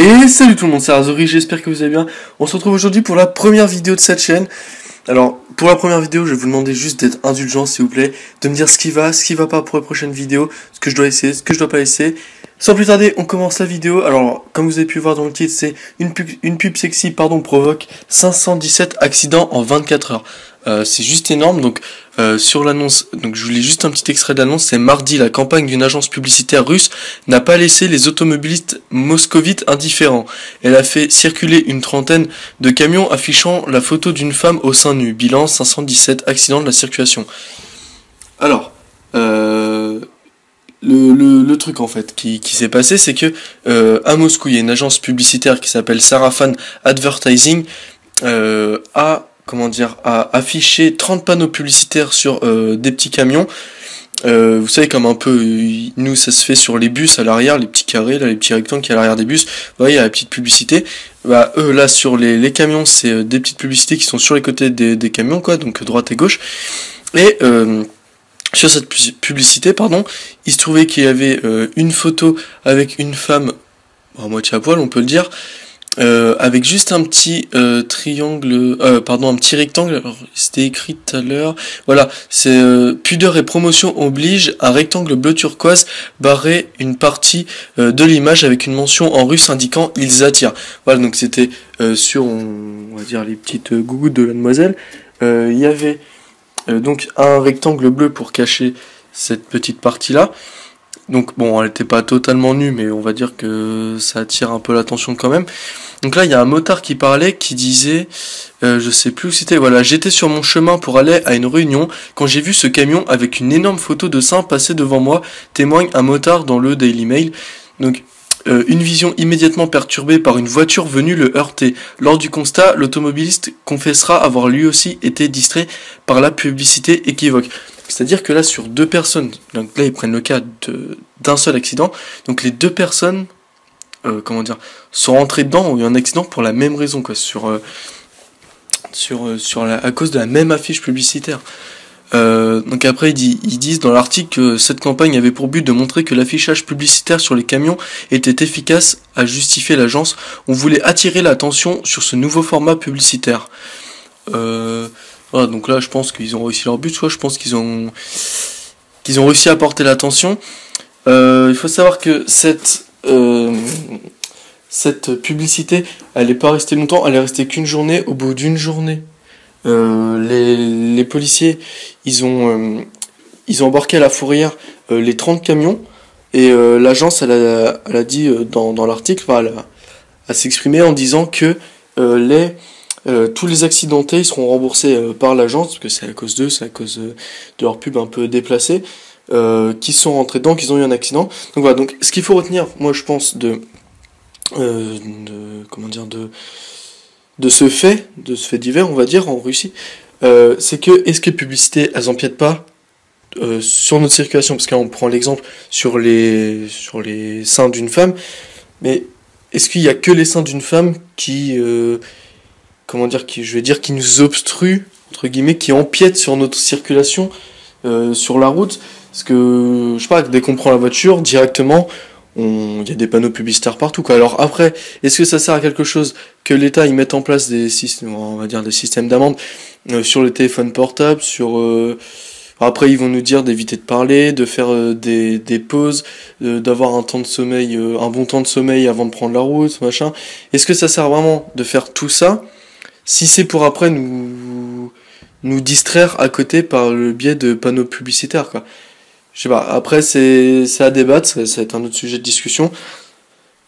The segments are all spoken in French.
Et salut tout le monde, c'est Razori, j'espère que vous allez bien. On se retrouve aujourd'hui pour la première vidéo de cette chaîne. Alors, pour la première vidéo, je vais vous demander juste d'être indulgent s'il vous plaît, de me dire ce qui va pas pour les prochaines vidéos, ce que je dois essayer, ce que je dois pas essayer. Sans plus tarder, on commence la vidéo. Alors, comme vous avez pu voir dans le titre, c'est une pub sexy, provoque 517 accidents en 24 heures. C'est juste énorme. Donc, sur l'annonce, donc je vous lis juste un petit extrait de l'annonce. C'est mardi, la campagne d'une agence publicitaire russe n'a pas laissé les automobilistes moscovites indifférents. Elle a fait circuler une trentaine de camions affichant la photo d'une femme au sein nu. Bilan 517 accidents de la circulation. Alors, le truc en fait qui s'est passé, c'est que à Moscou, il y a une agence publicitaire qui s'appelle Sarafan Advertising a affiché 30 panneaux publicitaires sur des petits camions. Vous savez, comme un peu nous ça se fait sur les bus à l'arrière, les petits carrés, là, les petits rectangles qui à l'arrière des bus, vous voyez, il y a la petite publicité. Bah eux là sur les camions, c'est des petites publicités qui sont sur les côtés des camions, quoi, donc droite et gauche. Et sur cette publicité, il se trouvait qu'il y avait une photo avec une femme à moitié à poil, on peut le dire, avec juste un petit triangle, un petit rectangle. Alors c'était écrit tout à l'heure. Voilà, c'est pudeur et promotion oblige, un rectangle bleu turquoise barrait une partie de l'image avec une mention en russe indiquant ils attirent. Voilà, donc c'était sur, on va dire, les petites gougouttes de la demoiselle. Il y avait donc un rectangle bleu pour cacher cette petite partie là. Donc bon, elle était pas totalement nue, mais on va dire que ça attire un peu l'attention quand même. Donc là, il y a un motard qui parlait, qui disait, je sais plus où c'était, voilà, j'étais sur mon chemin pour aller à une réunion quand j'ai vu ce camion avec une énorme photo de sein passer devant moi, témoigne un motard dans le Daily Mail. Donc une vision immédiatement perturbée par une voiture venue le heurter. Lors du constat, l'automobiliste confessera avoir lui aussi été distrait par la publicité équivoque. C'est-à-dire que là, sur deux personnes, donc là ils prennent le cas d'un seul accident, donc les deux personnes, sont rentrées dedans, ont eu un accident pour la même raison, quoi, à cause de la même affiche publicitaire. Donc après ils disent dans l'article que cette campagne avait pour but de montrer que l'affichage publicitaire sur les camions était efficace à justifier l'agence. On voulait attirer l'attention sur ce nouveau format publicitaire. Voilà, donc là je pense qu'ils ont réussi leur but, soit je pense qu'ils ont réussi à porter l'attention. Il faut savoir que cette publicité, elle n'est pas restée longtemps, elle est restée qu'une journée. Au bout d'une journée, les policiers, ils ont embarqué à la fourrière les 30 camions, et l'agence, elle a dit dans l'article, elle a s'exprimé en disant que tous les accidentés ils seront remboursés par l'agence, parce que c'est à cause d'eux, c'est à cause de leur pub un peu déplacée, qui sont rentrés dedans, qu'ils ont eu un accident. Donc voilà, donc ce qu'il faut retenir, moi je pense de ce fait divers, on va dire, en Russie, c'est que, est-ce que les publicités, elles empiètent pas sur notre circulation, parce qu'on prend l'exemple sur les seins d'une femme, mais est-ce qu'il y a que les seins d'une femme qui nous obstruent, entre guillemets, qui empiètent sur notre circulation sur la route? Parce que, je sais pas, dès qu'on prend la voiture, directement, il y a des panneaux publicitaires partout, quoi. Alors après, est-ce que ça sert à quelque chose que l'État y mette en place des systèmes d'amende sur les téléphones portables, après ils vont nous dire d'éviter de parler, de faire des pauses, d'avoir un temps de sommeil, un bon temps de sommeil avant de prendre la route, machin. Est-ce que ça sert vraiment de faire tout ça si c'est pour après nous distraire à côté par le biais de panneaux publicitaires, quoi? Je sais pas, après c'est à débattre, ça va être un autre sujet de discussion.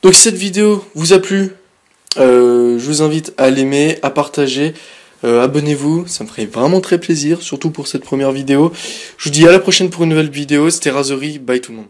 Donc si cette vidéo vous a plu, je vous invite à l'aimer, à partager, abonnez-vous, ça me ferait vraiment très plaisir, surtout pour cette première vidéo. Je vous dis à la prochaine pour une nouvelle vidéo, c'était Razori, bye tout le monde.